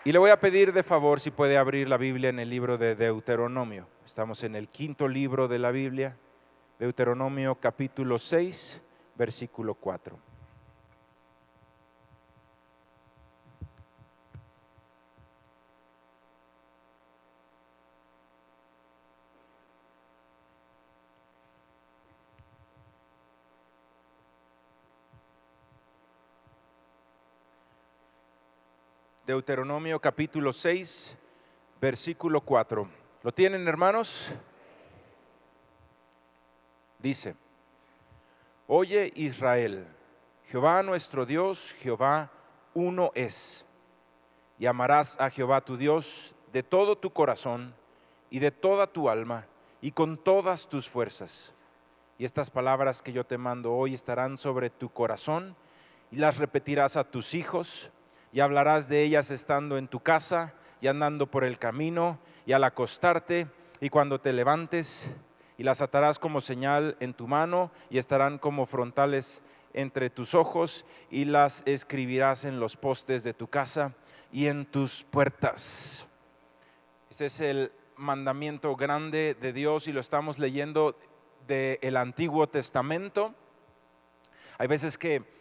Y le voy a pedir de favor si puede abrir la Biblia en el libro de Deuteronomio. Estamos en el quinto libro de la Biblia, Deuteronomio capítulo 6, versículo 4. Deuteronomio capítulo 6, versículo 4. ¿Lo tienen, hermanos? Dice: Oye Israel, Jehová nuestro Dios, Jehová uno es. Y amarás a Jehová tu Dios de todo tu corazón y de toda tu alma y con todas tus fuerzas. Y estas palabras que yo te mando hoy estarán sobre tu corazón y las repetirás a tus hijos y hablarás de ellas estando en tu casa y andando por el camino y al acostarte y cuando te levantes, y las atarás como señal en tu mano y estarán como frontales entre tus ojos, y las escribirás en los postes de tu casa y en tus puertas. Ese es el mandamiento grande de Dios y lo estamos leyendo del Antiguo Testamento. Hay veces que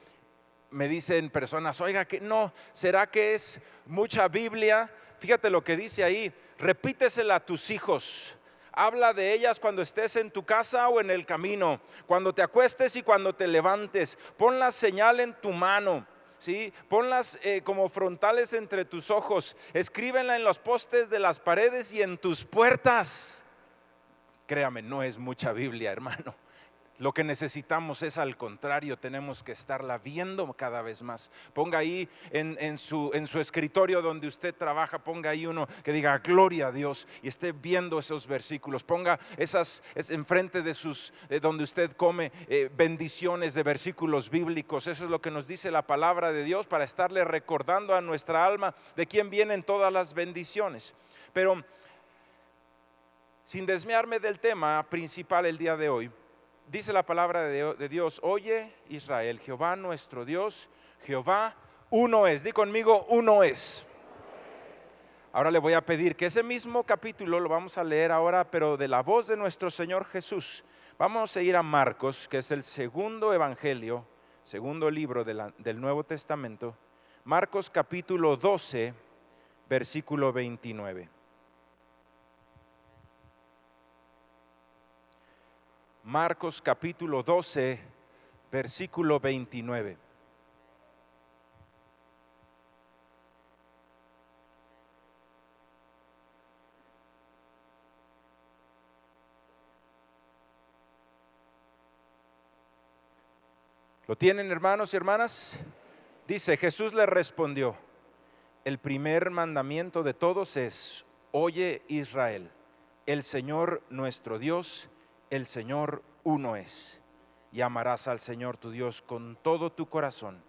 me dicen personas: oiga, que no, ¿será que es mucha Biblia? Fíjate lo que dice ahí: repítesela a tus hijos. Habla de ellas cuando estés en tu casa o en el camino, cuando te acuestes y cuando te levantes. Pon la señal en tu mano, ¿sí? Ponlas como frontales entre tus ojos. Escríbenla en los postes de las paredes y en tus puertas. Créame, no es mucha Biblia, hermano. Lo que necesitamos es, al contrario, tenemos que estarla viendo cada vez más. Ponga ahí en su escritorio donde usted trabaja, ponga ahí uno que diga gloria a Dios y esté viendo esos versículos. Ponga esas enfrente de donde usted come, bendiciones de versículos bíblicos. Eso es lo que nos dice la palabra de Dios, para estarle recordando a nuestra alma de quién vienen todas las bendiciones. Pero sin desviarme del tema principal el día de hoy, dice la palabra de Dios: oye Israel, Jehová nuestro Dios, Jehová uno es. Di conmigo: uno es. Ahora le voy a pedir que ese mismo capítulo lo vamos a leer ahora, pero de la voz de nuestro Señor Jesús. Vamos a ir a Marcos, que es el segundo evangelio, segundo libro del Nuevo Testamento. Marcos capítulo 12, versículo 29. Marcos capítulo 12, versículo 29. ¿Lo tienen, hermanos y hermanas? Dice: Jesús le respondió: el primer mandamiento de todos es: oye Israel, el Señor nuestro Dios, el Señor uno es. Y amarás al Señor tu Dios con todo tu corazón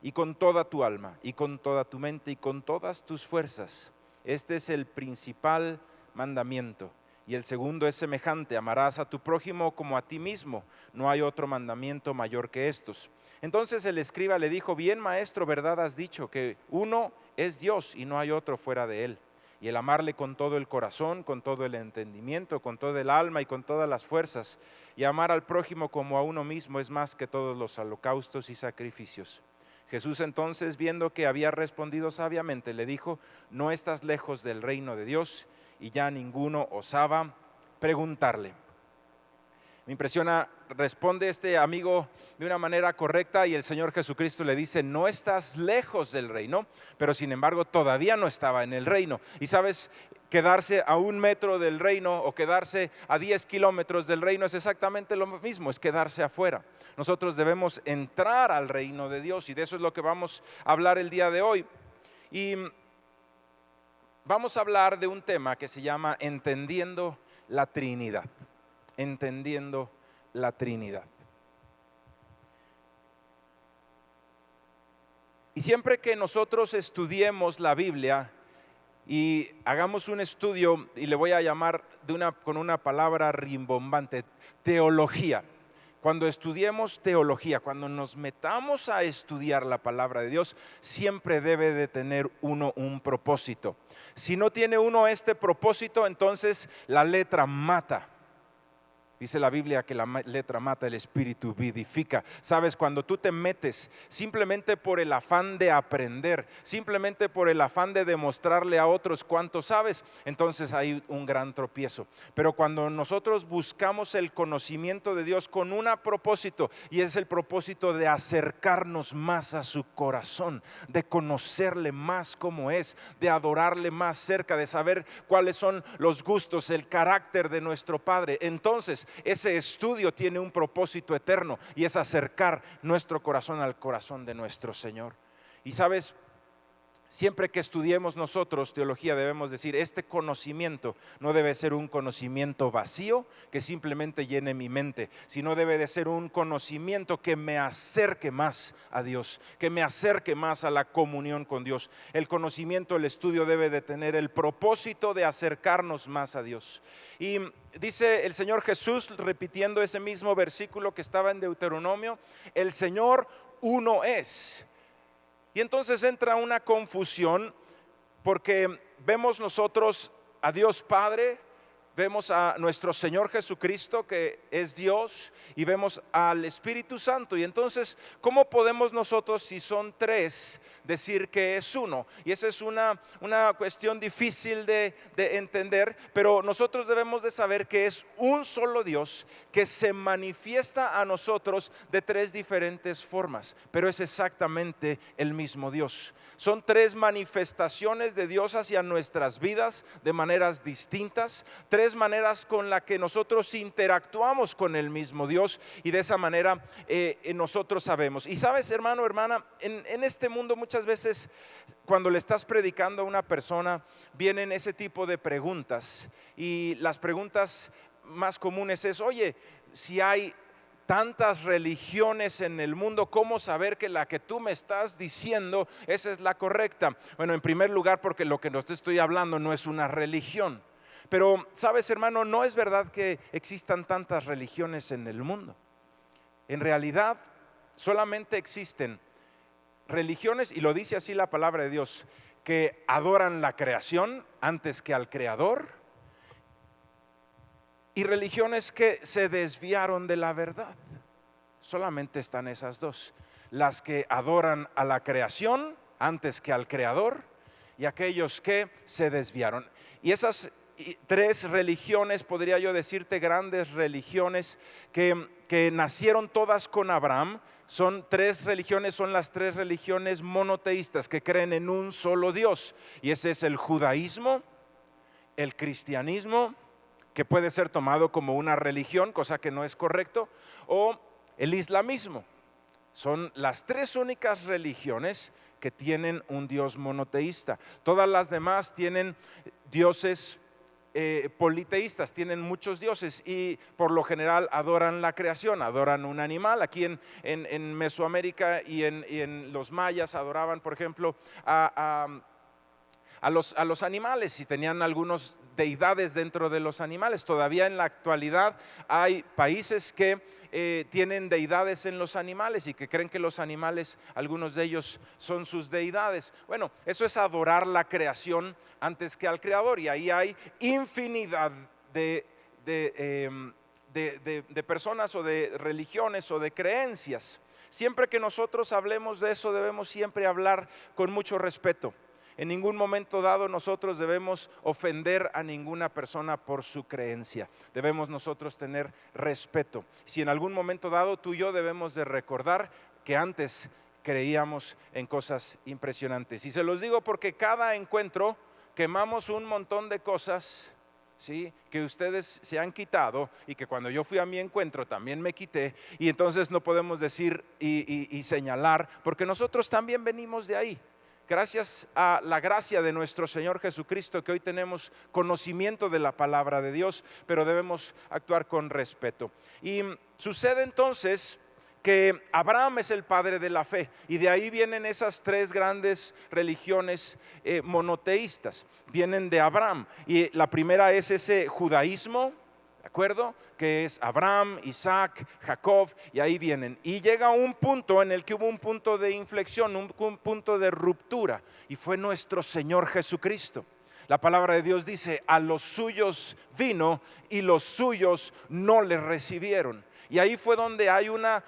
y con toda tu alma y con toda tu mente y con todas tus fuerzas. Este es el principal mandamiento. Y el segundo es semejante: amarás a tu prójimo como a ti mismo. No hay otro mandamiento mayor que estos. Entonces el escriba le dijo: bien, maestro, verdad has dicho, que uno es Dios y no hay otro fuera de él. Y el amarle con todo el corazón, con todo el entendimiento, con toda el alma y con todas las fuerzas, y amar al prójimo como a uno mismo, es más que todos los holocaustos y sacrificios. Jesús entonces, viendo que había respondido sabiamente, le dijo: no estás lejos del reino de Dios. Y ya ninguno osaba preguntarle. Me impresiona, responde este amigo de una manera correcta, y el Señor Jesucristo le dice: no estás lejos del reino, pero sin embargo todavía no estaba en el reino. Y sabes, quedarse a 1 metro del reino o quedarse a 10 kilómetros del reino es exactamente lo mismo, es quedarse afuera. Nosotros debemos entrar al reino de Dios, y de eso es lo que vamos a hablar el día de hoy. Y vamos a hablar de un tema que se llama entendiendo la Trinidad. Entendiendo la Trinidad. Y siempre que nosotros estudiemos la Biblia y hagamos un estudio, y le voy a llamar con una palabra rimbombante: teología. cuando estudiemos teología, cuando nos metamos a estudiar la palabra de Dios, siempre debe de tener uno un propósito. Si no tiene uno este propósito, entonces la letra mata. Dice la Biblia que la letra mata, el espíritu vivifica. Sabes, cuando tú te metes simplemente por el afán de aprender, simplemente por el afán de demostrarle a otros cuánto sabes, entonces hay un gran tropiezo. Pero cuando nosotros buscamos el conocimiento de Dios con un propósito, y es el propósito de acercarnos más a su corazón, de conocerle más como es, de adorarle más cerca, de saber cuáles son los gustos, el carácter de nuestro Padre, entonces ese estudio tiene un propósito eterno, y es acercar nuestro corazón al corazón de nuestro Señor. Y sabes, siempre que estudiemos nosotros teología debemos decir, este conocimiento no debe ser un conocimiento vacío que simplemente llene mi mente, sino debe de ser un conocimiento que me acerque más a Dios, que me acerque más a la comunión con Dios. El conocimiento, el estudio debe de tener el propósito de acercarnos más a Dios. Y dice el Señor Jesús, repitiendo ese mismo versículo que estaba en Deuteronomio, el Señor uno es. Y entonces entra una confusión, porque vemos nosotros a Dios Padre, vemos a nuestro Señor Jesucristo que es Dios, y vemos al Espíritu Santo. Y entonces, ¿cómo podemos nosotros, si son tres, decir que es uno? Y esa es una cuestión difícil de entender, pero nosotros debemos de saber que es un solo Dios que se manifiesta a nosotros de tres diferentes formas, pero es exactamente el mismo Dios. Son tres manifestaciones de Dios hacia nuestras vidas de maneras distintas, tres maneras con las que nosotros interactuamos con el mismo Dios, y de esa manera nosotros sabemos. Y sabes, hermano, hermana, en este mundo muchas veces cuando le estás predicando a una persona vienen ese tipo de preguntas, y las preguntas más comunes es, oye, si hay tantas religiones en el mundo, ¿cómo saber que la que tú me estás diciendo esa es la correcta? Bueno, en primer lugar, porque lo que nos estoy hablando no es una religión. Pero sabes, hermano, no es verdad que existan tantas religiones en el mundo. En realidad solamente existen religiones, y lo dice así la palabra de Dios, que adoran la creación antes que al Creador, y religiones que se desviaron de la verdad. Solamente están esas dos: las que adoran a la creación antes que al Creador, y aquellos que se desviaron. Y esas tres religiones, podría yo decirte, grandes religiones que nacieron todas con Abraham, son tres religiones, son las tres religiones monoteístas que creen en un solo Dios. Y ese es el judaísmo, el cristianismo, que puede ser tomado como una religión, cosa que no es correcto, o el islamismo. Son las tres únicas religiones que tienen un Dios monoteísta. Todas las demás tienen dioses politeístas, tienen muchos dioses, y por lo general adoran la creación, adoran un animal. Aquí en Mesoamérica y en los mayas adoraban, por ejemplo, a los animales, y tenían algunos deidades dentro de los animales. Todavía en la actualidad hay países que tienen deidades en los animales, y que creen que los animales, algunos de ellos, son sus deidades. Bueno, eso es adorar la creación antes que al Creador, y ahí hay infinidad de personas, o de religiones, o de creencias. Siempre que nosotros hablemos de eso, debemos siempre hablar con mucho respeto. En ningún momento dado nosotros debemos ofender a ninguna persona por su creencia. Debemos nosotros tener respeto. Si en algún momento dado tú y yo debemos de recordar que antes creíamos en cosas impresionantes. Y se los digo porque cada encuentro quemamos un montón de cosas, ¿sí?, que ustedes se han quitado, y que cuando yo fui a mi encuentro también me quité. Y entonces no podemos decir y señalar, porque nosotros también venimos de ahí. Gracias a la gracia de nuestro Señor Jesucristo, que hoy tenemos conocimiento de la palabra de Dios, pero debemos actuar con respeto. Y sucede entonces que Abraham es el padre de la fe, y de ahí vienen esas tres grandes religiones monoteístas, vienen de Abraham. Y la primera es ese judaísmo, acuerdo? Que es Abraham, Isaac, Jacob, y ahí vienen. Y llega un punto en el que hubo un punto de inflexión, un punto de ruptura, y fue nuestro Señor Jesucristo. La palabra de Dios dice: a los suyos vino y los suyos no le recibieron. Y ahí fue donde hay una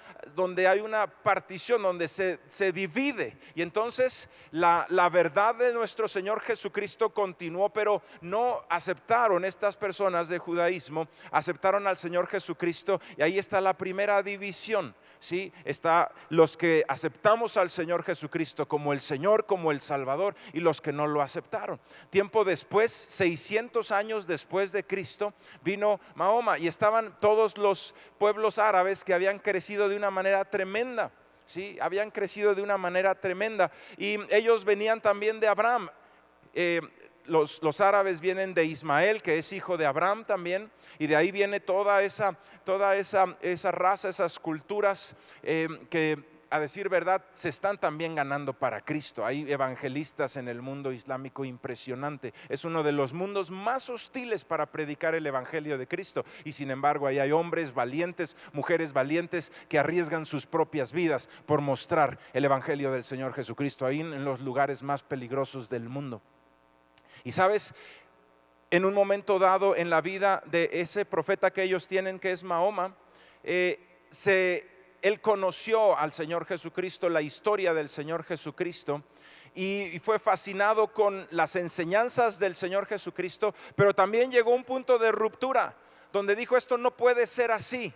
partición, donde se divide. Y entonces la verdad de nuestro Señor Jesucristo continuó, pero no aceptaron estas personas de judaísmo, aceptaron al Señor Jesucristo, y ahí está la primera división. ¿Sí? Está los que aceptamos al Señor Jesucristo como el Señor, como el Salvador, y los que no lo aceptaron. Tiempo después, 600 años después de Cristo, vino Mahoma, y estaban todos los pueblos árabes que habían crecido de una manera tremenda. ¿Sí? Habían crecido de una manera tremenda, y ellos venían también de Abraham. Los árabes vienen de Ismael, que es hijo de Abraham también, y de ahí viene toda esa raza, esas culturas que, a decir verdad, se están también ganando para Cristo. Hay evangelistas en el mundo islámico impresionante. Es uno de los mundos más hostiles para predicar el evangelio de Cristo, y sin embargo ahí hay hombres valientes, mujeres valientes, que arriesgan sus propias vidas por mostrar el evangelio del Señor Jesucristo ahí en los lugares más peligrosos del mundo. Y sabes, en un momento dado en la vida de ese profeta que ellos tienen, que es Mahoma, él conoció al Señor Jesucristo, la historia del Señor Jesucristo, y fue fascinado con las enseñanzas del Señor Jesucristo, pero también llegó un punto de ruptura, donde dijo: esto no puede ser así.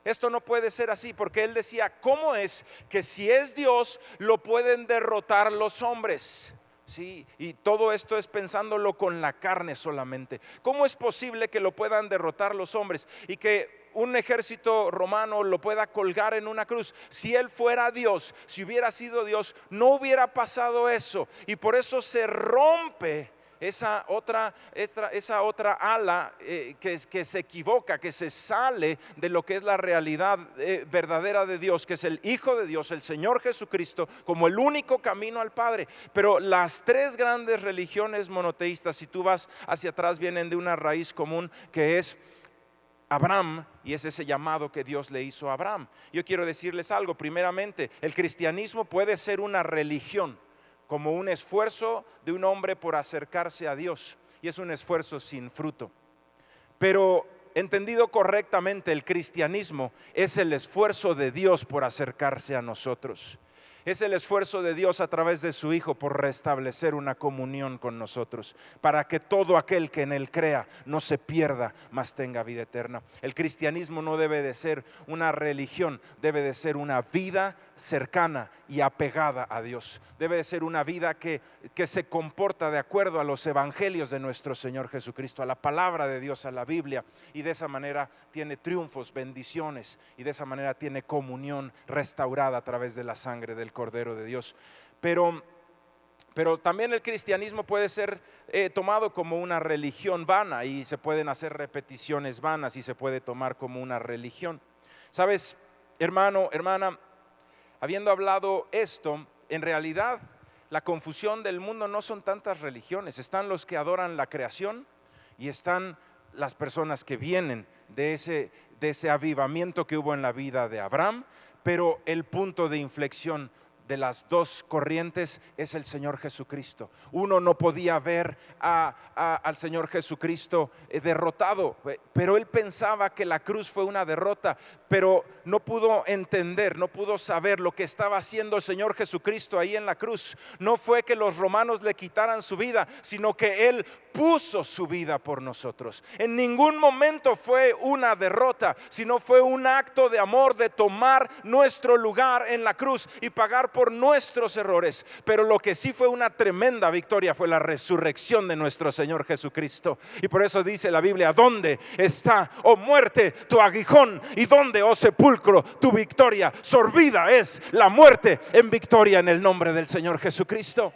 Esto no puede ser así, porque él decía: ¿cómo es que si es Dios lo pueden derrotar los hombres? Sí, y todo esto es pensándolo con la carne solamente. ¿Cómo es posible que lo puedan derrotar los hombres y que un ejército romano lo pueda colgar en una cruz? Si él fuera Dios, si hubiera sido Dios, no hubiera pasado eso. Y por eso se rompe esa otra ala que se equivoca, que se sale de lo que es la realidad verdadera de Dios, que es el Hijo de Dios, el Señor Jesucristo, como el único camino al Padre. Pero las tres grandes religiones monoteístas, si tú vas hacia atrás, vienen de una raíz común, que es Abraham, y es ese llamado que Dios le hizo a Abraham. Yo quiero decirles algo. Primeramente, el cristianismo puede ser una religión, como un esfuerzo de un hombre por acercarse a Dios, y es un esfuerzo sin fruto. Pero entendido correctamente, el cristianismo es el esfuerzo de Dios por acercarse a nosotros. Es el esfuerzo de Dios a través de su Hijo por restablecer una comunión con nosotros, para que todo aquel que en él crea no se pierda, mas tenga vida eterna. El cristianismo no debe de ser una religión, debe de ser una vida cercana y apegada a Dios. Debe de ser una vida que se comporta de acuerdo a los evangelios de nuestro Señor Jesucristo, a la palabra de Dios, a la Biblia, y de esa manera tiene triunfos, bendiciones, y de esa manera tiene comunión restaurada a través de la sangre del Cordero de Dios. Pero también el cristianismo puede ser tomado como una religión vana, y se pueden hacer repeticiones vanas, y se puede tomar como una religión. Sabes, hermano, hermana, habiendo hablado esto, en realidad la confusión del mundo no son tantas religiones. Están los que adoran la creación, y están las personas que vienen de ese avivamiento que hubo en la vida de Abraham. Pero el punto de inflexión de las dos corrientes es el Señor Jesucristo. Uno no podía ver al Señor Jesucristo derrotado, pero él pensaba que la cruz fue una derrota, pero no pudo entender, no pudo saber lo que estaba haciendo el Señor Jesucristo ahí en la cruz. No fue que los romanos le quitaran su vida, sino que él puso su vida por nosotros. En ningún momento fue una derrota, sino fue un acto de amor, de tomar nuestro lugar en la cruz y pagar por nuestros errores. Pero lo que sí fue una tremenda victoria fue la resurrección de nuestro Señor Jesucristo. Y por eso dice la Biblia: ¿dónde está, oh muerte, tu aguijón? ¿Y dónde, oh sepulcro, tu victoria? Sorbida es la muerte en victoria en el nombre del Señor Jesucristo.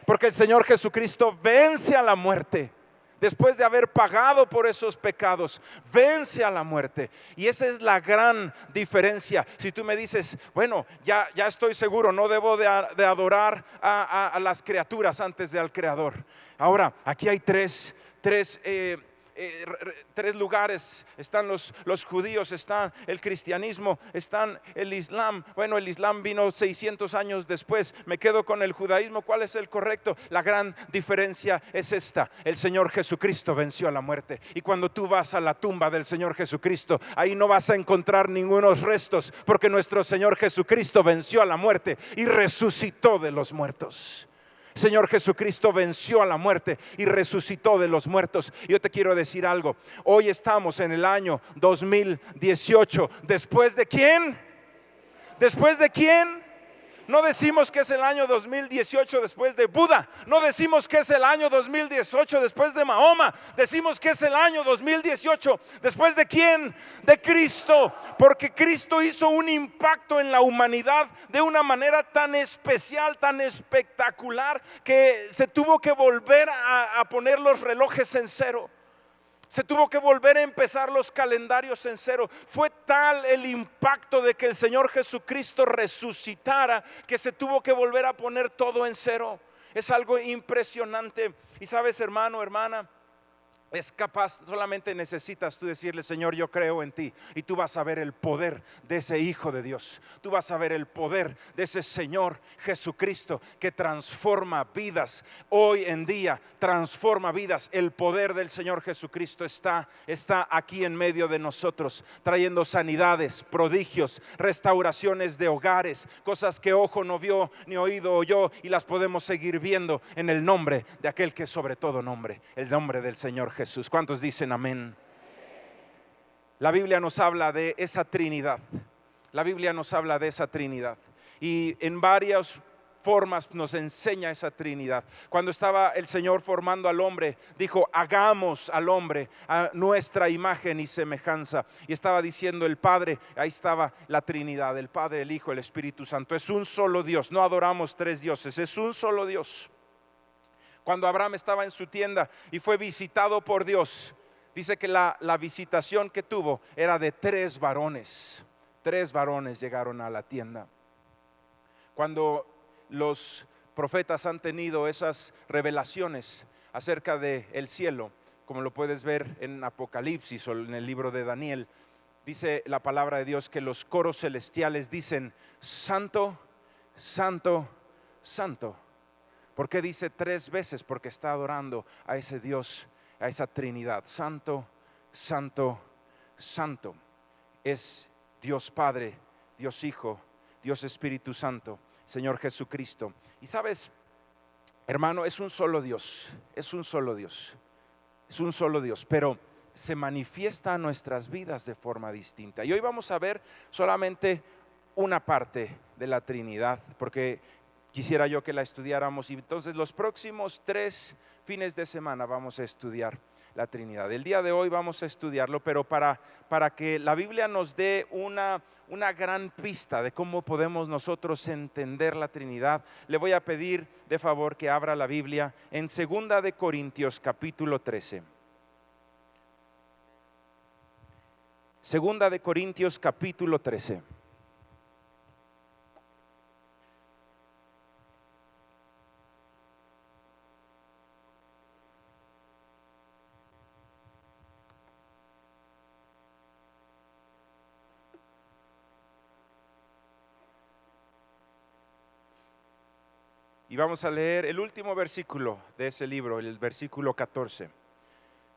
Porque el Señor Jesucristo vence a la muerte. Después de haber pagado por esos pecados, vence a la muerte. Y esa es la gran diferencia. Si tú me dices: bueno, ya estoy seguro, no debo de adorar a las criaturas antes de al Creador. Ahora, aquí hay tres tres lugares. Están los judíos, está el cristianismo, están el islam. Bueno, el islam vino 600 años después. Me quedo con el judaísmo. ¿Cuál es el correcto? La gran diferencia es esta: el Señor Jesucristo venció a la muerte. Y cuando tú vas a la tumba del Señor Jesucristo, ahí no vas a encontrar ningunos restos, porque nuestro Señor Jesucristo venció a la muerte y resucitó de los muertos. Señor Jesucristo venció a la muerte y resucitó de los muertos. Yo te quiero decir algo: hoy estamos en el año 2018. ¿Después de quién? ¿Después de quién? No decimos que es el año 2018 después de Buda. No decimos que es el año 2018 después de Mahoma. Decimos que es el año 2018 después de quién? De Cristo. Porque Cristo hizo un impacto en la humanidad de una manera tan especial, tan espectacular, que se tuvo que volver a poner los relojes en cero. Se tuvo que volver a empezar los calendarios en cero. Fue tal el impacto de que el Señor Jesucristo resucitara, que se tuvo que volver a poner todo en cero. Es algo impresionante. Y sabes, hermano, hermana, es capaz, solamente necesitas tú decirle: Señor, yo creo en ti. Y tú vas a ver el poder de ese Hijo de Dios. Tú vas a ver el poder de ese Señor Jesucristo, que transforma vidas. Hoy en día transforma vidas. El poder del Señor Jesucristo está aquí en medio de nosotros, trayendo sanidades, prodigios, restauraciones de hogares, cosas que ojo no vio ni oído oyó, y las podemos seguir viendo en el nombre de aquel que es sobre todo nombre, el nombre del Señor Jesús. ¿Cuántos dicen amén? La Biblia nos habla de esa Trinidad. La Biblia nos habla de esa Trinidad, y en varias formas nos enseña esa Trinidad. Cuando estaba el Señor formando al hombre, dijo: hagamos al hombre a nuestra imagen y semejanza. Y estaba diciendo el Padre, ahí estaba la Trinidad: el Padre, el Hijo, el Espíritu Santo. Es un solo Dios. No adoramos tres dioses, es un solo Dios. Cuando Abraham estaba en su tienda y fue visitado por Dios, dice que la visitación que tuvo era de tres varones. Tres varones llegaron a la tienda. Cuando los profetas han tenido esas revelaciones acerca del cielo, como lo puedes ver en Apocalipsis o en el libro de Daniel, dice la palabra de Dios que los coros celestiales dicen: Santo, Santo, Santo. ¿Por qué dice tres veces? Porque está adorando a ese Dios, a esa Trinidad. Santo, Santo, Santo. Es Dios Padre, Dios Hijo, Dios Espíritu Santo, Señor Jesucristo. Y sabes, hermano, es un solo Dios. Es un solo Dios. Es un solo Dios, pero se manifiesta en nuestras vidas de forma distinta. Y hoy vamos a ver solamente una parte de la Trinidad, porque quisiera yo que la estudiáramos. Y entonces los próximos 3 fines de semana vamos a estudiar la Trinidad. El día de hoy vamos a estudiarlo, pero para que la Biblia nos dé una gran pista de cómo podemos nosotros entender la Trinidad, le voy a pedir de favor que abra la Biblia en 2 de Corintios capítulo 13. 2 de Corintios capítulo 13. Y vamos a leer el último versículo de ese libro, el versículo 14.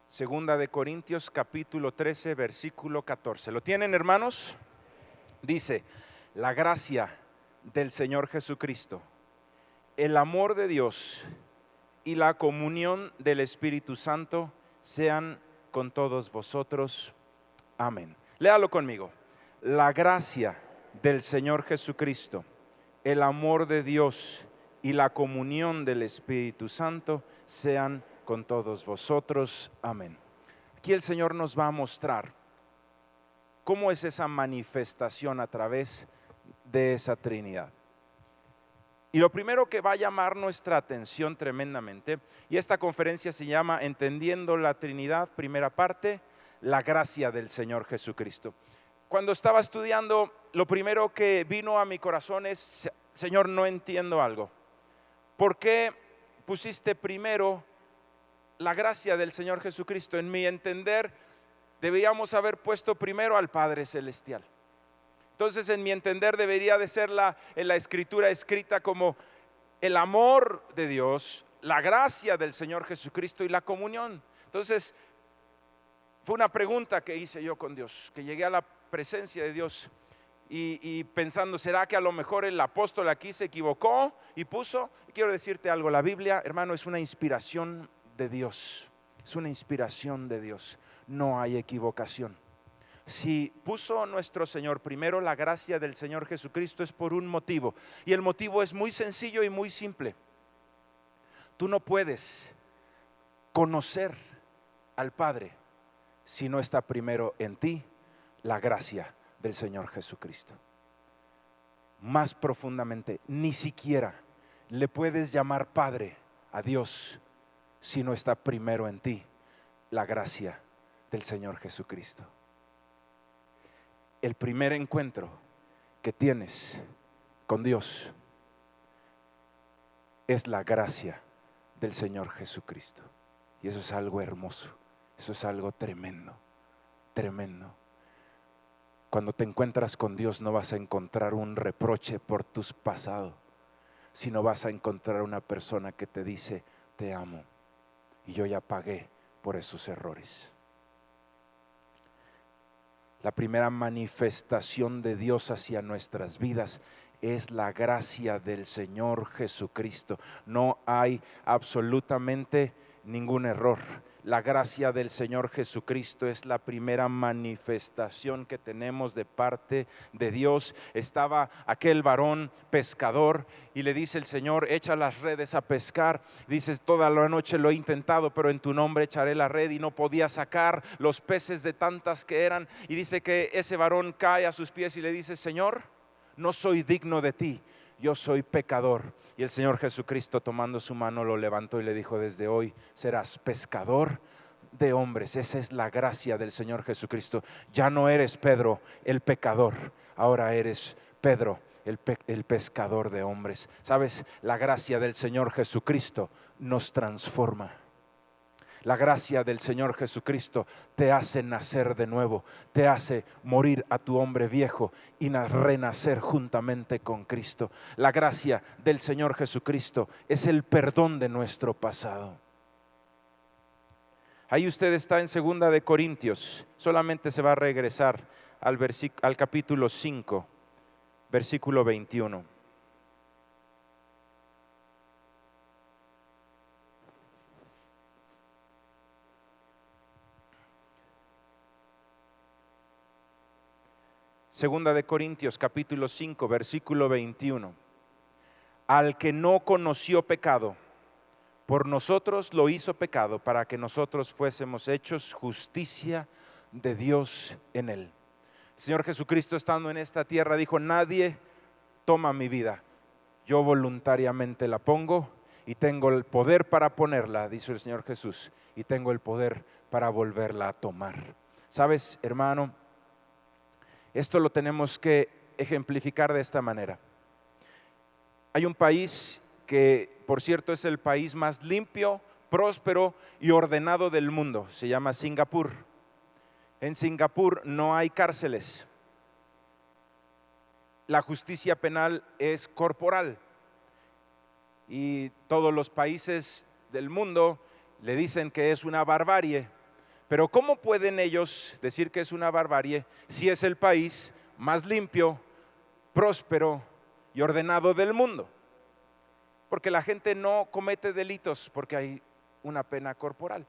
2 de Corintios capítulo 13, versículo 14. ¿Lo tienen, hermanos? Dice: la gracia del Señor Jesucristo, el amor de Dios y la comunión del Espíritu Santo sean con todos vosotros. Amén. Léalo conmigo. La gracia del Señor Jesucristo, el amor de Dios y la comunión del Espíritu Santo sean con todos vosotros. Amén. Aquí el Señor nos va a mostrar cómo es esa manifestación a través de esa Trinidad. Y lo primero que va a llamar nuestra atención tremendamente, y esta conferencia se llama Entendiendo la Trinidad, primera parte, la gracia del Señor Jesucristo. Cuando estaba estudiando, lo primero que vino a mi corazón es: Señor, no entiendo algo. ¿Por qué pusiste primero la gracia del Señor Jesucristo. En mi entender, deberíamos haber puesto primero al Padre Celestial. Entonces, en mi entender, debería de ser en la escritura escrita como el amor de Dios, la gracia del Señor Jesucristo y la comunión. Entonces, fue una pregunta que hice yo con Dios, que llegué a la presencia de Dios y pensando, ¿será que a lo mejor el apóstol aquí se equivocó y puso? Quiero decirte algo, la Biblia, hermano, es una inspiración de Dios, es una inspiración de Dios, no hay equivocación. Si puso nuestro Señor primero la gracia del Señor Jesucristo, es por un motivo, y el motivo es muy sencillo y muy simple. Tú no puedes conocer al Padre si no está primero en ti la gracia del Señor Jesucristo. Más profundamente, ni siquiera le puedes llamar Padre a Dios si no está primero en ti la gracia del Señor Jesucristo. El primer encuentro que tienes con Dios es la gracia del Señor Jesucristo. Y eso es algo hermoso, eso es algo tremendo, tremendo. Cuando te encuentras con Dios no vas a encontrar un reproche por tus pasados, sino vas a encontrar una persona que te dice: te amo y yo ya pagué por esos errores. La primera manifestación de Dios hacia nuestras vidas es la gracia del Señor Jesucristo. No hay absolutamente ningún error. La gracia del Señor Jesucristo es la primera manifestación que tenemos de parte de Dios. Estaba aquel varón pescador y le dice el Señor: echa las redes a pescar. Dices: toda la noche lo he intentado, pero en tu nombre echaré la red. Y no podía sacar los peces de tantas que eran. Y dice que ese varón cae a sus pies y le dice: Señor, no soy digno de ti, yo soy pecador. Y el Señor Jesucristo, tomando su mano, lo levantó y le dijo: desde hoy serás pescador de hombres. Esa es la gracia del Señor Jesucristo. Ya no eres Pedro el pecador, ahora eres Pedro el pescador de hombres. ¿Sabes? La gracia del Señor Jesucristo nos transforma. La gracia del Señor Jesucristo te hace nacer de nuevo, te hace morir a tu hombre viejo y renacer juntamente con Cristo. La gracia del Señor Jesucristo es el perdón de nuestro pasado. Ahí usted está en 2 de Corintios, solamente se va a regresar al capítulo 5, versículo 21. Segunda de Corintios capítulo 5 versículo 21. Al que no conoció pecado, por nosotros lo hizo pecado, para que nosotros fuésemos hechos justicia de Dios en él. El Señor Jesucristo, estando en esta tierra, dijo: nadie toma mi vida, yo voluntariamente la pongo y tengo el poder para ponerla, dice el Señor Jesús, y tengo el poder para volverla a tomar. ¿Sabes, hermano? Esto lo tenemos que ejemplificar de esta manera. Hay un país que, por cierto, es el país más limpio, próspero y ordenado del mundo. Se llama Singapur. En Singapur no hay cárceles. La justicia penal es corporal. Y todos los países del mundo le dicen que es una barbarie. Pero ¿cómo pueden ellos decir que es una barbarie si es el país más limpio, próspero y ordenado del mundo? Porque la gente no comete delitos porque hay una pena corporal.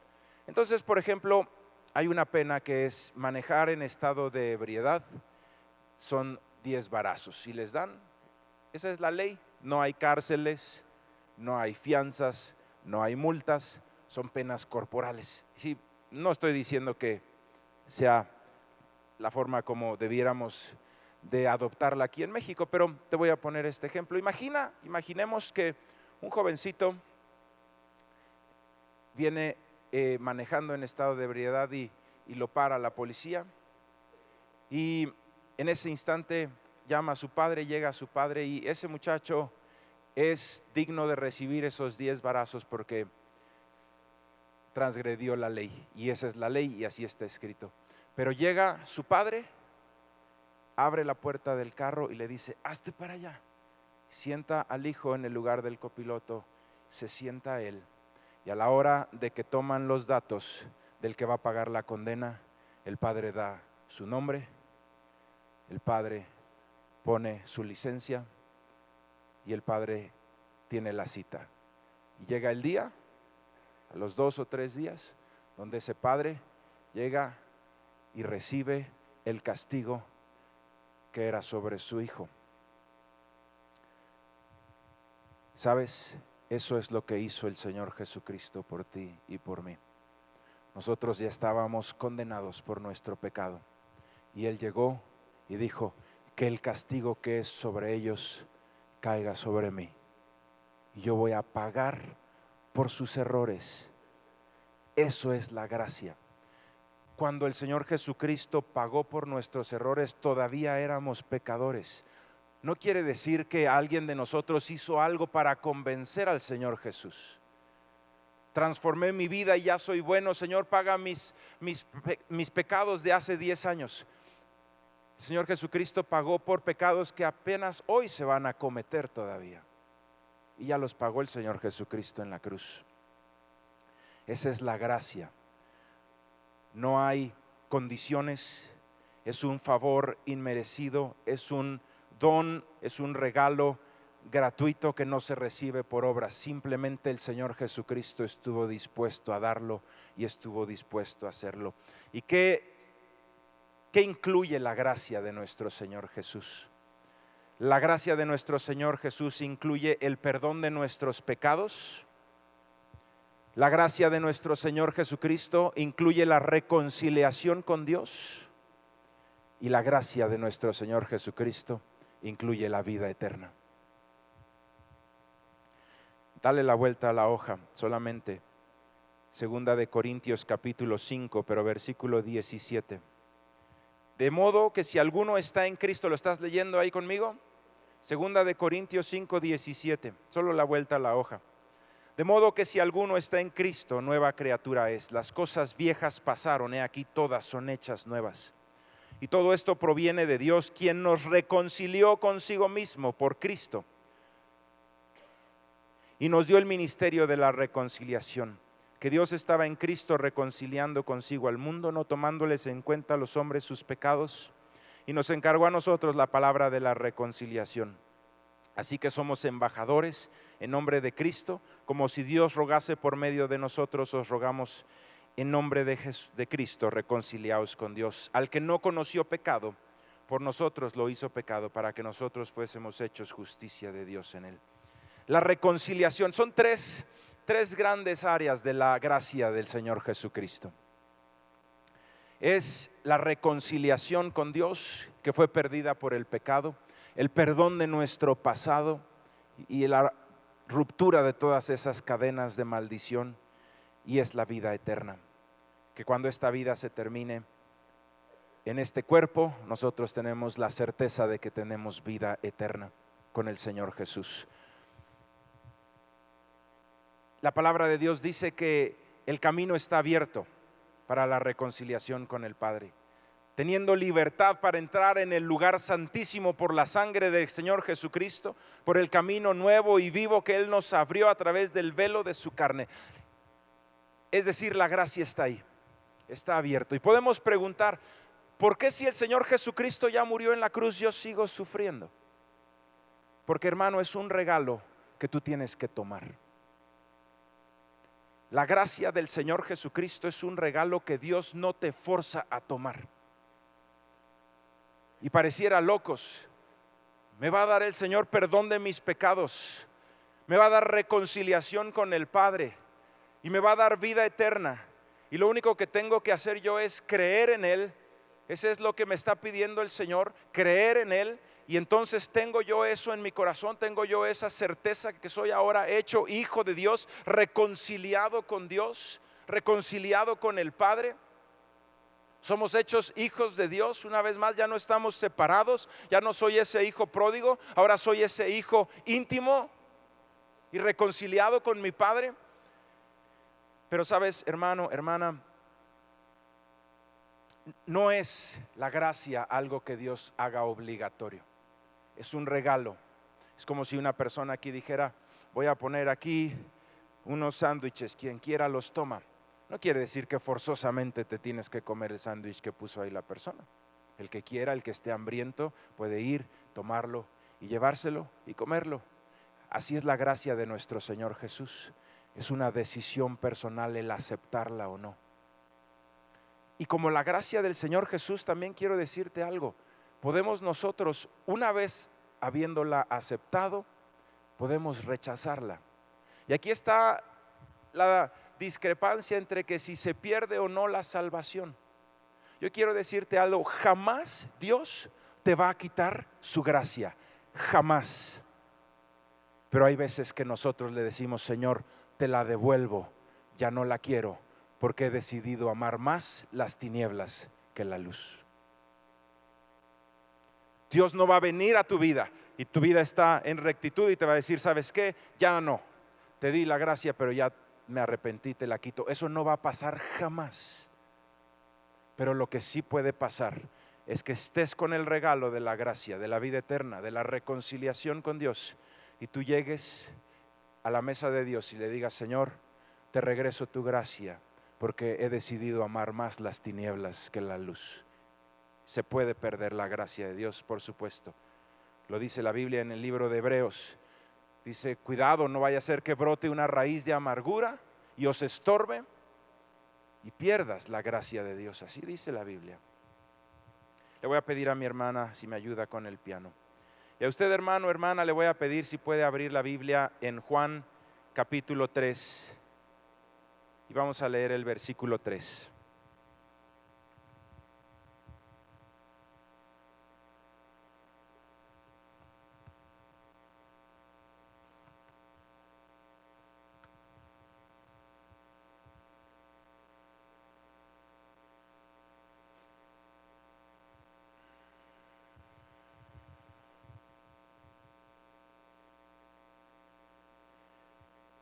Entonces, por ejemplo, hay una pena que es manejar en estado de ebriedad. Son 10 varazos. Si les dan, esa es la ley. No hay cárceles, no hay fianzas, no hay multas, son penas corporales. Sí, no estoy diciendo que sea la forma como debiéramos de adoptarla aquí en México, pero te voy a poner este ejemplo. Imaginemos que un jovencito viene manejando en estado de ebriedad y lo para la policía, y en ese instante llama a su padre, llega a su padre, y ese muchacho es digno de recibir esos 10 varazos porque transgredió la ley, y esa es la ley y así está escrito. Pero llega su padre, abre la puerta del carro y le dice: hazte para allá. Sienta al hijo en el lugar del copiloto, se sienta él, y a la hora de que toman los datos del que va a pagar la condena, el padre da su nombre, el padre pone su licencia y el padre tiene la cita. Y llega el día, a los 2 o 3 días, donde ese padre llega y recibe el castigo que era sobre su hijo. ¿Sabes? Eso es lo que hizo el Señor Jesucristo por ti y por mí. Nosotros ya estábamos condenados por nuestro pecado, y Él llegó y dijo: que el castigo que es sobre ellos caiga sobre mí, y yo voy a pagar por sus errores. Eso es la gracia. Cuando el Señor Jesucristo pagó por nuestros errores, todavía éramos pecadores. No quiere decir que alguien de nosotros hizo algo para convencer al Señor Jesús. Transformé mi vida y ya soy bueno, Señor, paga mis pecados de hace 10 años. El Señor Jesucristo pagó por pecados que apenas hoy se van a cometer todavía, y ya los pagó el Señor Jesucristo en la cruz. Esa es la gracia. No hay condiciones, es un favor inmerecido, es un don, es un regalo gratuito que no se recibe por obras. Simplemente el Señor Jesucristo estuvo dispuesto a darlo y estuvo dispuesto a hacerlo. ¿Y qué incluye la gracia de nuestro Señor Jesús? La gracia de nuestro Señor Jesús incluye el perdón de nuestros pecados. La gracia de nuestro Señor Jesucristo incluye la reconciliación con Dios, y la gracia de nuestro Señor Jesucristo incluye la vida eterna. Dale la vuelta a la hoja solamente. Segunda de Corintios capítulo 5, pero versículo 17. De modo que si alguno está en Cristo, ¿lo estás leyendo ahí conmigo? Segunda de Corintios 5, 17. Solo la vuelta a la hoja. De modo que si alguno está en Cristo, nueva criatura es. Las cosas viejas pasaron, he aquí todas son hechas nuevas. Y todo esto proviene de Dios, quien nos reconcilió consigo mismo por Cristo y nos dio el ministerio de la reconciliación. Que Dios estaba en Cristo reconciliando consigo al mundo, no tomándoles en cuenta a los hombres sus pecados, y nos encargó a nosotros la palabra de la reconciliación. Así que somos embajadores en nombre de Cristo, como si Dios rogase por medio de nosotros, os rogamos en nombre de Cristo, reconciliaos con Dios. Al que no conoció pecado, por nosotros lo hizo pecado, para que nosotros fuésemos hechos justicia de Dios en él. La reconciliación, son tres grandes áreas de la gracia del Señor Jesucristo. Es la reconciliación con Dios, que fue perdida por el pecado, el perdón de nuestro pasado y la ruptura de todas esas cadenas de maldición, y es la vida eterna, que cuando esta vida se termine en este cuerpo, nosotros tenemos la certeza de que tenemos vida eterna con el Señor Jesús. La palabra de Dios dice que el camino está abierto para la reconciliación con el Padre, teniendo libertad para entrar en el lugar santísimo por la sangre del Señor Jesucristo, por el camino nuevo y vivo que Él nos abrió a través del velo de su carne. Es decir, la gracia está ahí, está abierto. Y podemos preguntar, ¿por qué si el Señor Jesucristo ya murió en la cruz, yo sigo sufriendo? Porque, hermano, es un regalo que tú tienes que tomar. La gracia del Señor Jesucristo es un regalo que Dios no te forza a tomar. Y pareciera locos, me va a dar el Señor perdón de mis pecados, me va a dar reconciliación con el Padre y me va a dar vida eterna, y lo único que tengo que hacer yo es creer en Él. Ese es lo que me está pidiendo el Señor, creer en Él. Y entonces tengo yo eso en mi corazón, tengo yo esa certeza que soy ahora hecho hijo de Dios, reconciliado con Dios, reconciliado con el Padre. Somos hechos hijos de Dios. Una vez más, ya no estamos separados, ya no soy ese hijo pródigo, ahora soy ese hijo íntimo y reconciliado con mi Padre. Pero sabes, hermano, hermana, no es la gracia algo que Dios haga obligatorio. Es un regalo. Es como si una persona aquí dijera: voy a poner aquí unos sándwiches, quien quiera los toma. No quiere decir que forzosamente te tienes que comer el sándwich que puso ahí la persona. El que quiera, el que esté hambriento, puede ir, tomarlo y llevárselo y comerlo. Así es la gracia de nuestro Señor Jesús. Es una decisión personal el aceptarla o no. Y como la gracia del Señor Jesús, también quiero decirte algo. Podemos nosotros, una vez habiéndola aceptado, podemos rechazarla. Y aquí está la discrepancia entre que si se pierde o no la salvación. Yo quiero decirte algo: jamás Dios te va a quitar su gracia, jamás. Pero hay veces que nosotros le decimos: Señor, te la devuelvo, ya no la quiero, porque he decidido amar más las tinieblas que la luz. Dios no va a venir a tu vida y tu vida está en rectitud y te va a decir: ¿sabes qué? Ya no, te di la gracia, pero ya me arrepentí, te la quito. Eso no va a pasar jamás. Pero lo que sí puede pasar es que estés con el regalo de la gracia, de la vida eterna, de la reconciliación con Dios, y tú llegues a la mesa de Dios y le digas: Señor, te regreso tu gracia, porque he decidido amar más las tinieblas que la luz. Se puede perder la gracia de Dios, por supuesto. Lo dice la Biblia en el libro de Hebreos. Dice: cuidado, no vaya a ser que brote una raíz de amargura y os estorbe y pierdas la gracia de Dios. Así dice la Biblia. Le voy a pedir a mi hermana si me ayuda con el piano. Y a usted, hermano, hermana, le voy a pedir si puede abrir la Biblia en Juan capítulo 3. Y vamos a leer el versículo 3.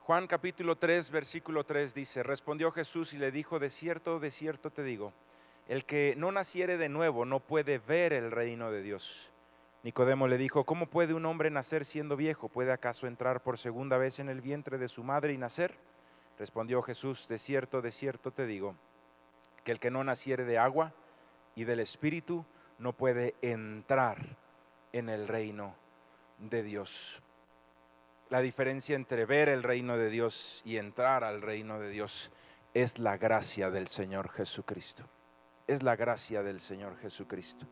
Juan capítulo 3, versículo 3 dice: respondió Jesús y le dijo: de cierto te digo, el que no naciere de nuevo no puede ver el reino de Dios. Nicodemo le dijo: ¿cómo puede un hombre nacer siendo viejo? ¿Puede acaso entrar por segunda vez en el vientre de su madre y nacer? Respondió Jesús: de cierto te digo, que el que no naciere de agua y del Espíritu no puede entrar en el reino de Dios. La diferencia entre ver el reino de Dios y entrar al reino de Dios es la gracia del Señor Jesucristo. Es la gracia del Señor Jesucristo.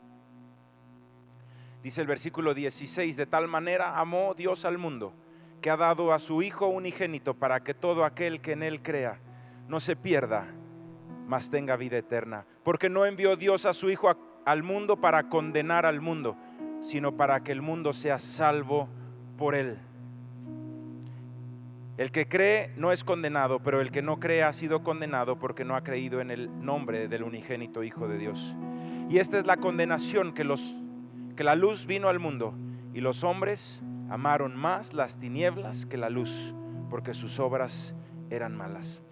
Dice el versículo 16: de tal manera amó Dios al mundo, que ha dado a su Hijo unigénito, para que todo aquel que en él crea no se pierda, mas tenga vida eterna. Porque no envió Dios a su Hijo al mundo para condenar al mundo, sino para que el mundo sea salvo por él. El que cree no es condenado, pero el que no cree ha sido condenado porque no ha creído en el nombre del unigénito Hijo de Dios. Y esta es la condenación, que la luz vino al mundo y los hombres amaron más las tinieblas que la luz, porque sus obras eran malas.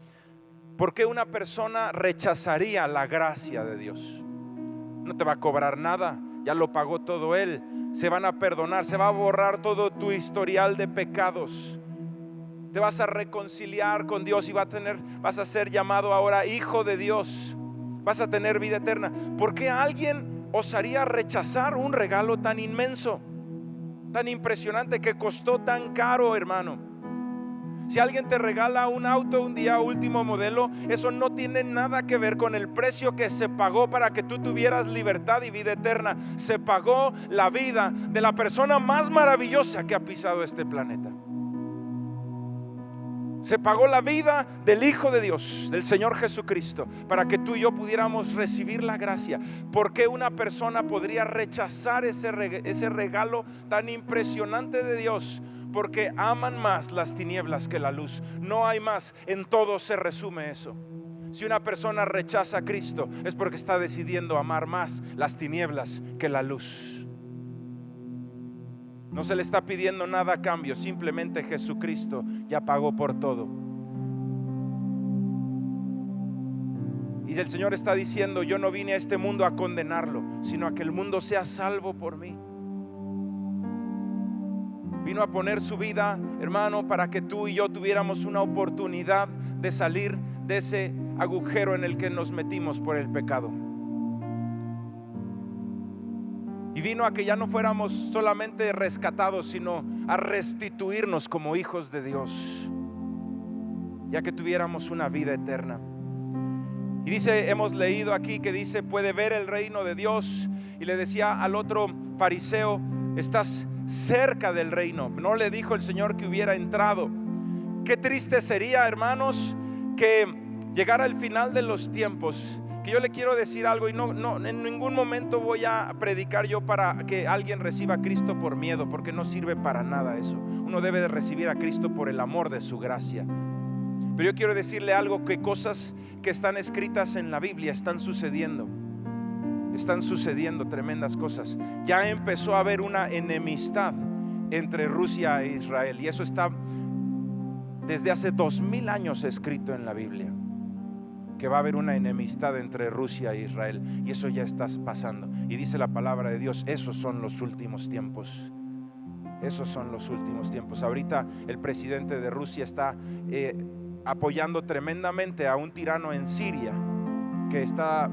¿Por qué una persona rechazaría la gracia de Dios? No te va a cobrar nada, ya lo pagó todo Él. Se van a perdonar, se va a borrar todo tu historial de pecados. Te vas a reconciliar con Dios y vas a ser llamado ahora hijo de Dios. Vas a tener vida eterna. ¿Por qué alguien osaría rechazar un regalo tan inmenso, tan impresionante, que costó tan caro, hermano? Si alguien te regala un auto un día último modelo, eso no tiene nada que ver con el precio que se pagó para que tú tuvieras libertad y vida eterna. Se pagó la vida de la persona más maravillosa que ha pisado este planeta. Se pagó la vida del Hijo de Dios, del Señor Jesucristo, para que tú y yo pudiéramos recibir la gracia. ¿Por qué una persona podría rechazar ese regalo tan impresionante de Dios? Porque aman más las tinieblas que la luz. No hay más, en todo se resume eso. Si una persona rechaza a Cristo, es porque está decidiendo amar más las tinieblas que la luz. No se le está pidiendo nada a cambio, simplemente Jesucristo ya pagó por todo. Y el Señor está diciendo: yo no vine a este mundo a condenarlo, sino a que el mundo sea salvo por mí. Vino a poner su vida, hermano, para que tú y yo tuviéramos una oportunidad de salir de ese agujero en el que nos metimos por el pecado. Y vino a que ya no fuéramos solamente rescatados, sino a restituirnos como hijos de Dios, ya que tuviéramos una vida eterna. Y dice, hemos leído aquí que dice: puede ver el reino de Dios. Y le decía al otro fariseo: estás cerca del reino. No le dijo el Señor que hubiera entrado. Qué triste sería, hermanos, que llegara el final de los tiempos. Que yo le quiero decir algo, y no en ningún momento voy a predicar yo para que alguien reciba a Cristo por miedo, porque no sirve para nada eso. Uno debe de recibir a Cristo por el amor de su gracia. Pero yo quiero decirle algo, que cosas que están escritas en la Biblia están sucediendo. Están sucediendo tremendas cosas. Ya empezó a haber una enemistad entre Rusia e Israel, y eso está desde hace 2000 años escrito en la Biblia, que va a haber una enemistad entre Rusia e Israel, y eso ya está pasando. Y dice la palabra de Dios: esos son los últimos tiempos. Esos son los últimos tiempos. Ahorita el presidente de Rusia está apoyando tremendamente a un tirano en Siria que está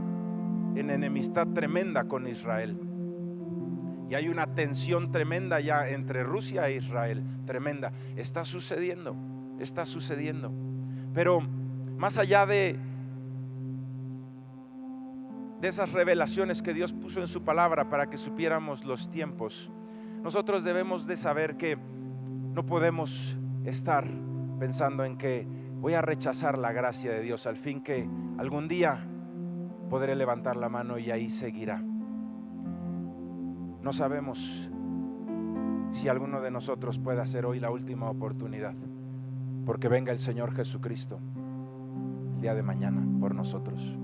en enemistad tremenda con Israel. Y hay una tensión tremenda ya entre Rusia e Israel, tremenda. Está sucediendo. Pero más allá de esas revelaciones que Dios puso en su palabra para que supiéramos los tiempos, nosotros debemos de saber que no podemos estar pensando en que voy a rechazar la gracia de Dios, al fin que algún día podré levantar la mano y ahí seguirá. No sabemos si alguno de nosotros pueda ser hoy la última oportunidad, porque venga el Señor Jesucristo el día de mañana por nosotros.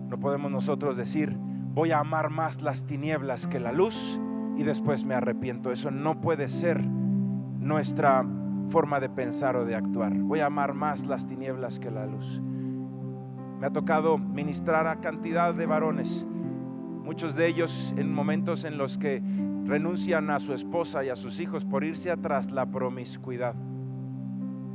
No podemos nosotros decir: voy a amar más las tinieblas que la luz y después me arrepiento. Eso no puede ser nuestra forma de pensar o de actuar. Voy a amar más las tinieblas que la luz. Me ha tocado ministrar a cantidad de varones, muchos de ellos en momentos en los que renuncian a su esposa y a sus hijos por irse tras la promiscuidad.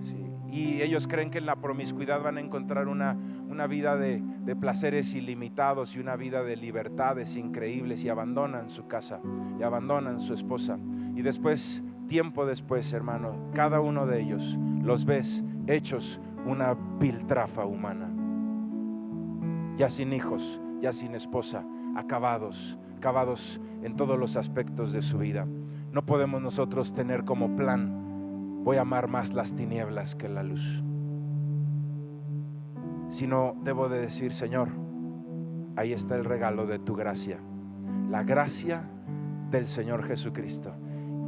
Sí. Y ellos creen que en la promiscuidad van a encontrar una vida de placeres ilimitados y una vida de libertades increíbles, y abandonan su casa y abandonan su esposa. Y después, tiempo después, hermano, cada uno de ellos los ves hechos una piltrafa humana, ya sin hijos, ya sin esposa, acabados en todos los aspectos de su vida. No podemos nosotros tener como plan: voy a amar más las tinieblas que la luz. Sino debo de decir: Señor, ahí está el regalo de tu gracia, la gracia del Señor Jesucristo.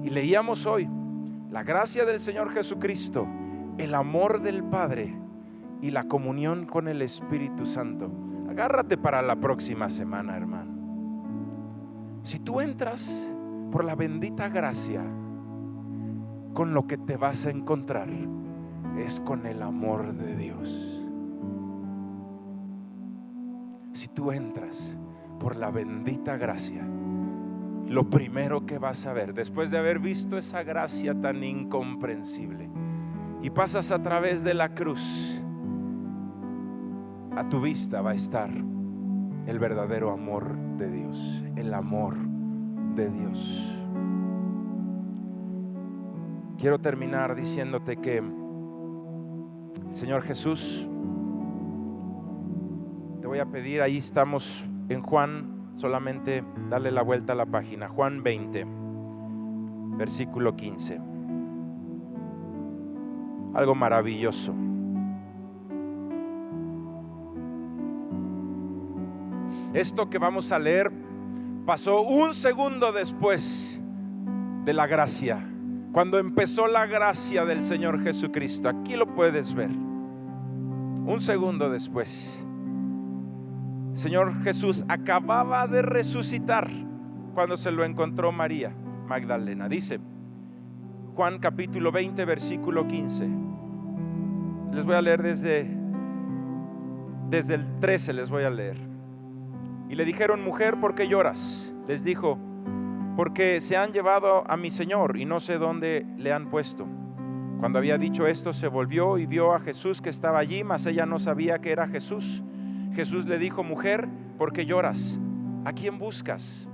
Y leíamos hoy: la gracia del Señor Jesucristo, el amor del Padre y la comunión con el Espíritu Santo. Agárrate para la próxima semana, hermano. Si tú entras por la bendita gracia, con lo que te vas a encontrar es con el amor de Dios. Si tú entras por la bendita gracia, lo primero que vas a ver, después de haber visto esa gracia tan incomprensible, y pasas a través de la cruz, a tu vista va a estar el verdadero amor de Dios, el amor de Dios. Quiero terminar diciéndote que el Señor Jesús, te voy a pedir, ahí estamos en Juan, solamente dale la vuelta a la página, Juan 20, versículo 15. Algo maravilloso. Esto que vamos a leer pasó un segundo después de la gracia, cuando empezó la gracia del Señor Jesucristo. Aquí lo puedes ver. Un segundo después, Señor Jesús acababa de resucitar cuando se lo encontró María Magdalena. Dice Juan capítulo 20 versículo 15. Les voy a leer desde desde el 13 les voy a leer. Y le dijeron: mujer, ¿por qué lloras? Les dijo: porque se han llevado a mi Señor y no sé dónde le han puesto. Cuando había dicho esto, se volvió y vio a Jesús que estaba allí, mas ella no sabía que era Jesús. Jesús le dijo: mujer, ¿por qué lloras? ¿A quién buscas?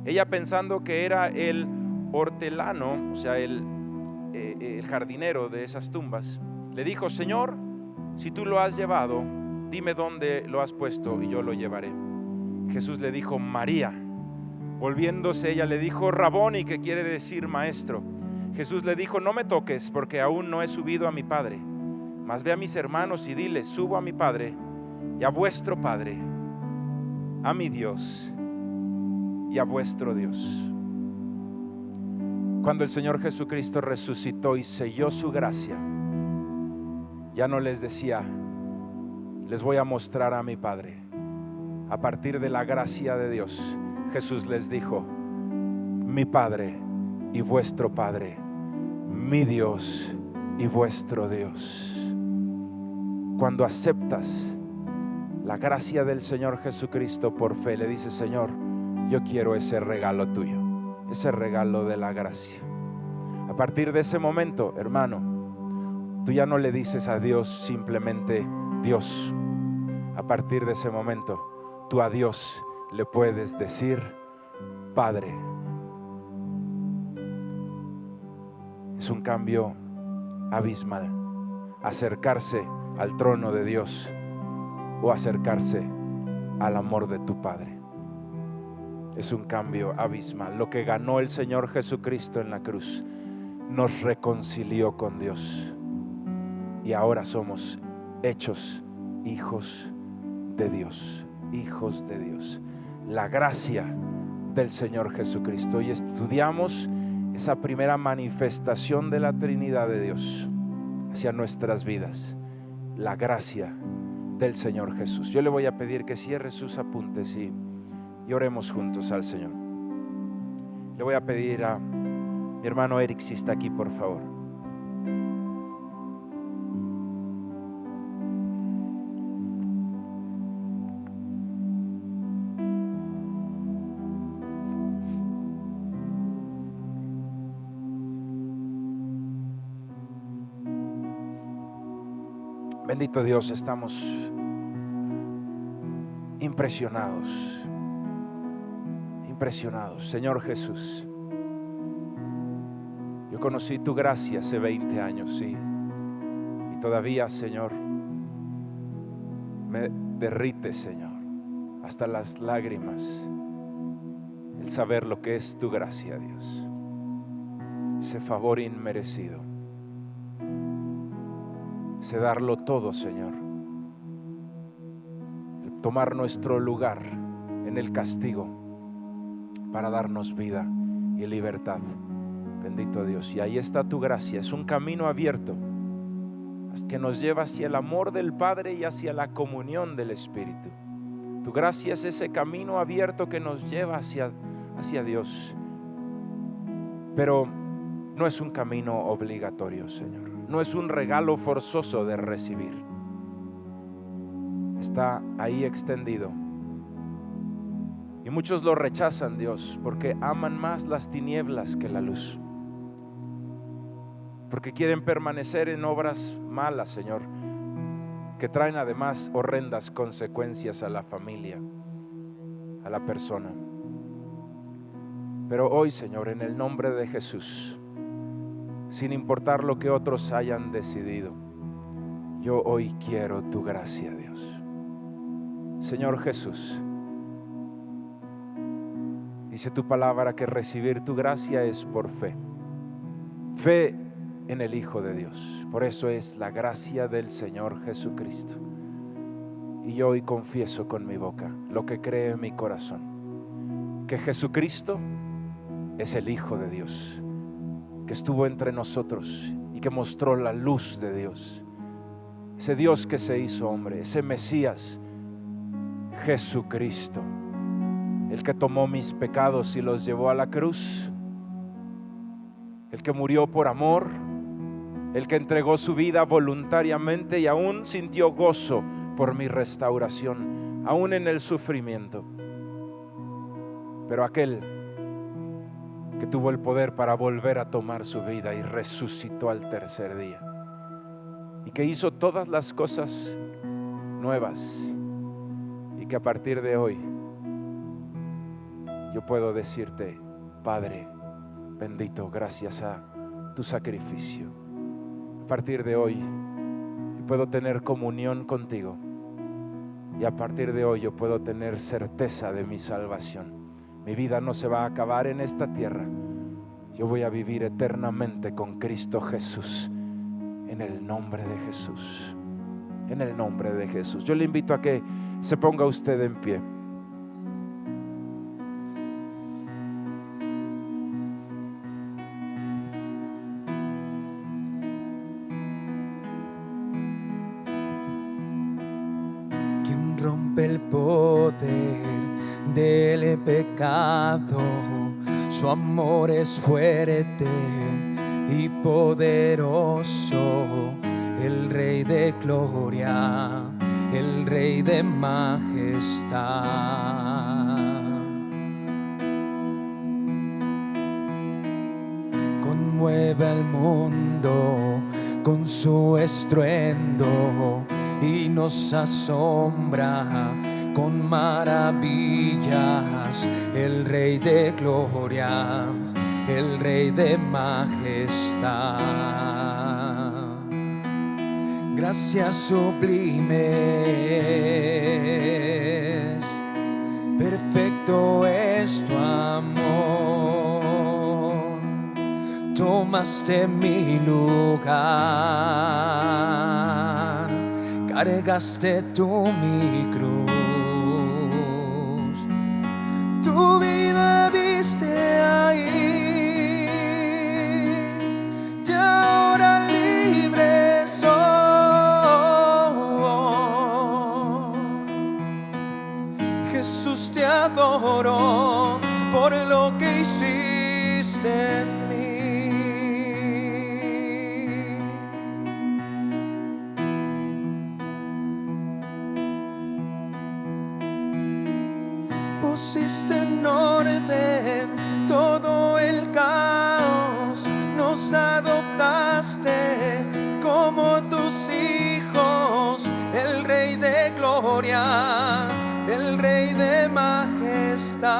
Ella, pensando que era el hortelano, o sea, el jardinero de esas tumbas, le dijo: Señor, si tú lo has llevado, dime dónde lo has puesto y yo lo llevaré. Jesús le dijo: María. Volviéndose ella le dijo: Raboni, que quiere decir maestro. Jesús le dijo: no me toques, porque aún no he subido a mi Padre, mas ve a mis hermanos y diles: subo a mi Padre y a vuestro Padre, a mi Dios y a vuestro Dios. Cuando el Señor Jesucristo resucitó y selló su gracia, ya no les decía: les voy a mostrar a mi Padre. A partir de la gracia de Dios, Jesús les dijo: mi Padre y vuestro Padre, mi Dios y vuestro Dios. Cuando aceptas la gracia del Señor Jesucristo por fe, le dices: Señor, yo quiero ese regalo tuyo, ese regalo de la gracia. A partir de ese momento, hermano, tú ya no le dices a Dios simplemente Dios. A partir de ese momento, tú a Dios le puedes decir Padre. Es un cambio abismal, acercarse al trono de Dios o acercarse al amor de tu Padre. Es un cambio abismal. Lo que ganó el Señor Jesucristo en la cruz nos reconcilió con Dios, y ahora somos hechos hijos de Dios, hijos de Dios. La gracia del Señor Jesucristo. Hoy estudiamos esa primera manifestación de la Trinidad de Dios hacia nuestras vidas, la gracia del Señor Jesús. Yo le voy a pedir que cierre sus apuntes y oremos juntos al Señor. Le voy a pedir a mi hermano Eric, si está aquí, por favor. Bendito Dios, estamos impresionados. Señor Jesús, yo conocí tu gracia hace 20 años, sí, y todavía, Señor, me derrite, Señor, hasta las lágrimas el saber lo que es tu gracia, Dios, ese favor inmerecido, ese darlo todo, Señor, el tomar nuestro lugar en el castigo para darnos vida y libertad. Bendito Dios. Y ahí está tu gracia. Es un camino abierto que nos lleva hacia el amor del Padre y hacia la comunión del Espíritu. Tu gracia es ese camino abierto que nos lleva hacia Dios. Pero no es un camino obligatorio, Señor. No es un regalo forzoso de recibir. Está ahí extendido. Y muchos lo rechazan, Dios, porque aman más las tinieblas que la luz, porque quieren permanecer en obras malas, Señor, que traen además horrendas consecuencias a la familia, a la persona. Pero hoy, Señor, en el nombre de Jesús, sin importar lo que otros hayan decidido, yo hoy quiero tu gracia, Dios. Señor Jesús, dice tu palabra que recibir tu gracia es por fe. Fe en el Hijo de Dios. Por eso es la gracia del Señor Jesucristo. Y yo hoy confieso con mi boca lo que cree en mi corazón, que Jesucristo es el Hijo de Dios, que estuvo entre nosotros y que mostró la luz de Dios. Ese Dios que se hizo hombre, ese Mesías, Jesucristo, el que tomó mis pecados y los llevó a la cruz, el que murió por amor, el que entregó su vida voluntariamente y aún sintió gozo por mi restauración, aún en el sufrimiento. Pero aquel que tuvo el poder para volver a tomar su vida y resucitó al tercer día, y que hizo todas las cosas nuevas, y que a partir de hoy yo puedo decirte: Padre bendito, gracias a tu sacrificio, a partir de hoy yo puedo tener comunión contigo, y a partir de hoy yo puedo tener certeza de mi salvación. Mi vida no se va a acabar en esta tierra, yo voy a vivir eternamente con Cristo Jesús, en el nombre de Jesús, en el nombre de Jesús. Yo le invito a que se ponga usted en pie. Quien rompe el poder del pecado, su amor es fuerte y poderoso, el Rey de gloria, el Rey de majestad. Conmueve al mundo con su estruendo y nos asombra con maravillas, el Rey de gloria, el Rey de majestad. Gracias sublimes, perfecto es tu amor. Tomaste mi lugar, cargaste tú mi cruz. Tu vida diste ahí, y ahora libre soy. Jesús, te adoro por lo que hiciste en mí. Pusiste en orden todo el caos, nos adoptaste como tus hijos, el Rey de gloria, el Rey de majestad,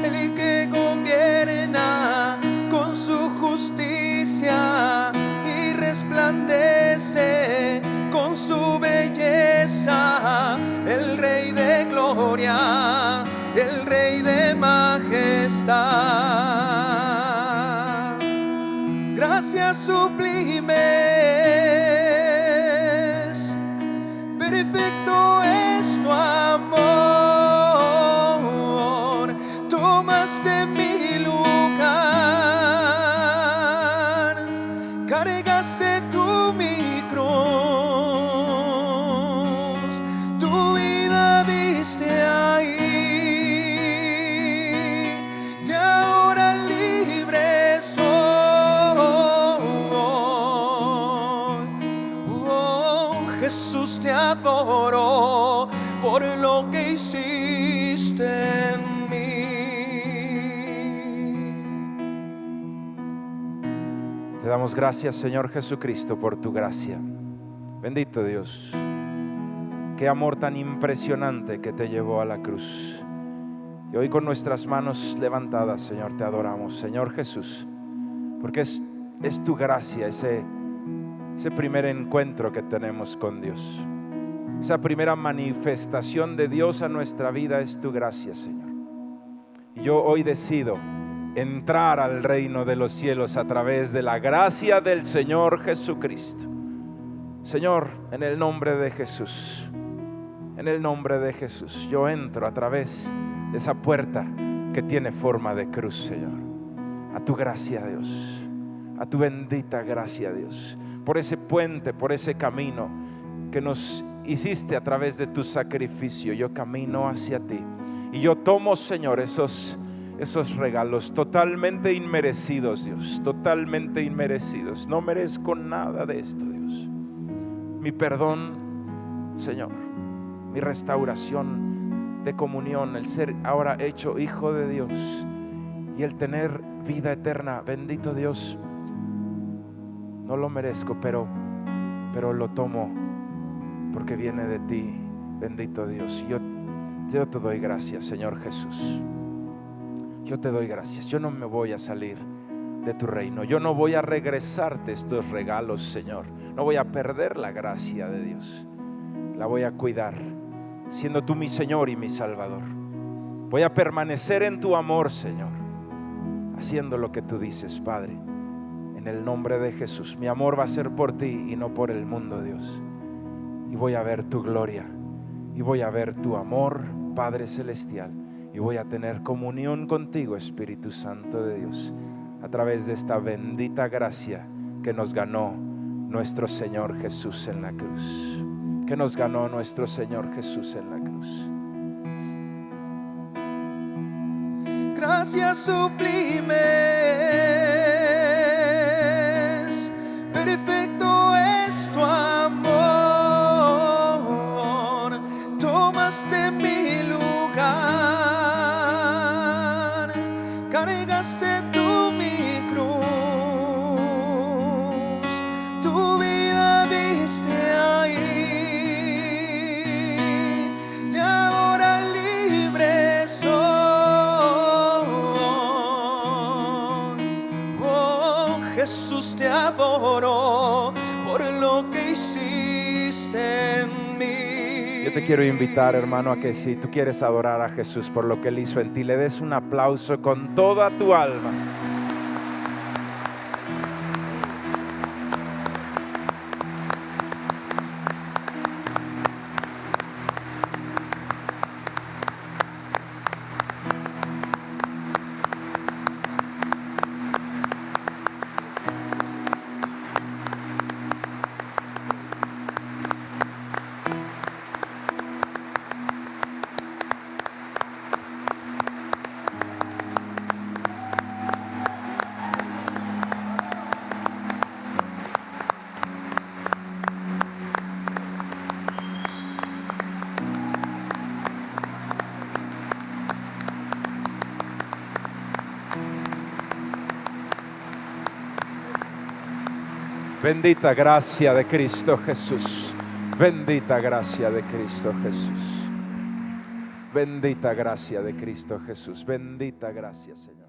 el que gobierna con su justicia y resplandece con su belleza, el Rey de gloria, el Rey de majestad. Gracias sublimes, perfecto es tu amor. Tomaste mi lugar, cargaste tú mi cruz. Tu vida diste ahí, y ahora libre soy. Oh, Jesús, te adoro por lo que hiciste en mí. Te damos gracias, Señor Jesucristo, por tu gracia. Bendito Dios. Qué amor tan impresionante que te llevó a la cruz. Y hoy con nuestras manos levantadas, Señor, te adoramos, Señor Jesús, porque es tu gracia, ese primer encuentro que tenemos con Dios, esa primera manifestación de Dios a nuestra vida es tu gracia, Señor. Y yo hoy decido entrar al reino de los cielos a través de la gracia del Señor Jesucristo. Señor, en el nombre de Jesús, en el nombre de Jesús, yo entro a través de esa puerta que tiene forma de cruz, Señor. A tu gracia, Dios, a tu bendita gracia, Dios, por ese puente, por ese camino que nos hiciste a través de tu sacrificio. Yo camino hacia ti y yo tomo, Señor, esos esos regalos totalmente inmerecidos, Dios, totalmente inmerecidos. No merezco nada de esto, Dios. Mi perdón, Señor, mi restauración de comunión, el ser ahora hecho hijo de Dios y el tener vida eterna. Bendito Dios, no lo merezco, pero lo tomo porque viene de ti. Bendito Dios, yo te doy gracias, Señor Jesús. Yo te doy gracias. Yo no me voy a salir de tu reino. Yo no voy a regresarte estos regalos, Señor. No voy a perder la gracia de Dios. La voy a cuidar, siendo tú mi Señor y mi Salvador. Voy a permanecer en tu amor, Señor, haciendo lo que tú dices, Padre. En el nombre de Jesús. Mi amor va a ser por ti y no por el mundo, Dios. Y voy a ver tu gloria. Y voy a ver tu amor, Padre Celestial. Y voy a tener comunión contigo, Espíritu Santo de Dios, a través de esta bendita gracia que nos ganó nuestro Señor Jesús en la cruz. Que nos ganó nuestro Señor Jesús en la cruz. Gracias sublimes, perfecto es tu amor. Tomaste mi lugar, cargaste tú mi cruz, tu vida diste ahí, y ahora libre soy. Oh, Jesús, te adoro por lo que hiciste en mí. Yo te quiero invitar, hermano, a que si tú quieres adorar a Jesús por lo que Él hizo en ti, le des un aplauso con toda tu alma. Bendita gracia de Cristo Jesús. Bendita gracia de Cristo Jesús. Bendita gracia de Cristo Jesús. Bendita gracia, Señor.